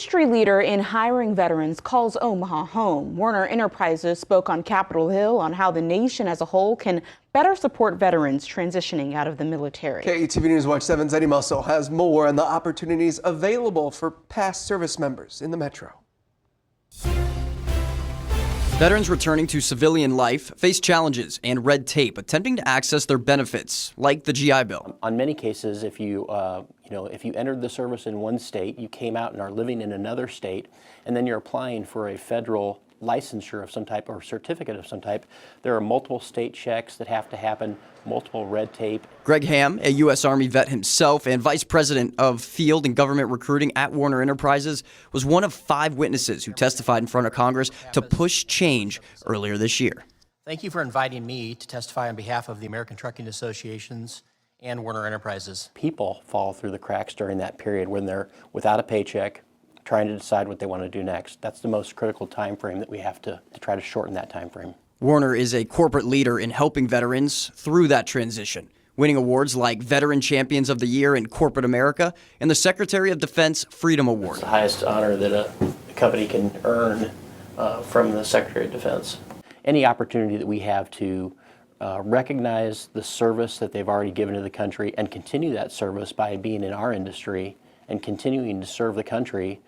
Industry leader in hiring veterans calls Omaha home. Werner Enterprises spoke on Capitol Hill on how the nation as a whole can better support veterans transitioning out of the military. KETV News Watch 7's Eddie Mussel has more on the opportunities available for past service members in the metro. Veterans returning to civilian life face challenges and red tape attempting to access their benefits, like the GI Bill. On many cases, if you entered the service in one state, you came out and are living in another state, and then you're applying for a federal licensure of some type or certificate of some type, there are multiple state checks that have to happen, multiple red tape. Greg Ham, a U.S. Army vet himself and vice president of field and government recruiting at Werner Enterprises, was one of 5 witnesses who testified in front of Congress to push change earlier this year. Thank you for inviting me to testify on behalf of the American Trucking Associations and Werner Enterprises. People fall through the cracks during that period when they're without a paycheck, trying to decide what they want to do next. That's the most critical time frame that we have to try to shorten that time frame. Werner is a corporate leader in helping veterans through that transition, winning awards like Veteran Champions of the Year in Corporate America and the Secretary of Defense Freedom Award. It's the highest honor that a company can earn from the Secretary of Defense. Any opportunity that we have to recognize the service that they've already given to the country and continue that service by being in our industry and continuing to serve the country,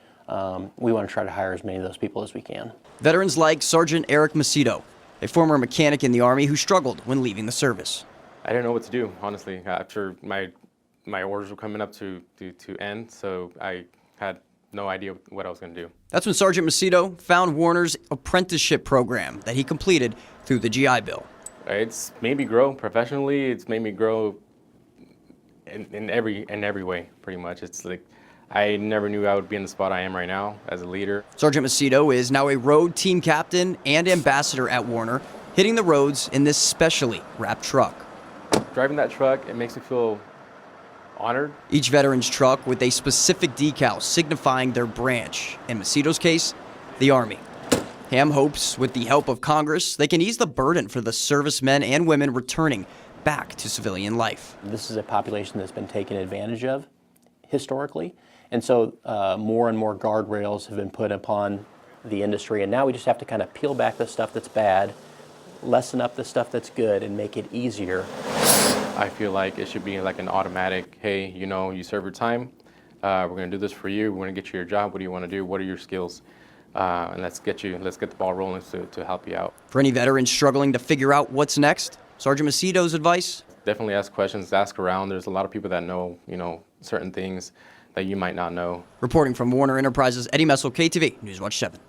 we want to try to hire as many of those people as we can. Veterans like Sergeant Eric Macedo, a former mechanic in the Army who struggled when leaving the service. I didn't know what to do, honestly, after my orders were coming up to end, so I had no idea what I was going to do. That's when Sergeant Macedo found Werner's apprenticeship program that he completed through the GI Bill. It's made me grow professionally. It's made me grow in every way, pretty much. It's like I never knew I would be in the spot I am right now as a leader. Sergeant Macedo is now a road team captain and ambassador at Werner, hitting the roads in this specially wrapped truck. Driving that truck, it makes me feel honored. Each veteran's truck with a specific decal signifying their branch. In Macedo's case, the Army. Ham hopes with the help of Congress, they can ease the burden for the servicemen and women returning back to civilian life. This is a population that's been taken advantage of historically, and so more and more guardrails have been put upon the industry, and now we just have to kind of peel back the stuff that's bad, lessen up the stuff that's good, and make it easier. I feel like it should be like an automatic, hey, you serve your time, we're going to do this for you, we're going to get you your job, what do you want to do, what are your skills, and let's get the ball rolling to help you out. For any veterans struggling to figure out what's next, Sergeant Macedo's advice? Definitely ask questions, ask around. There's a lot of people that know, certain things that you might not know. Reporting from Werner Enterprises, Eddie Mussel, KETV News Watch 7.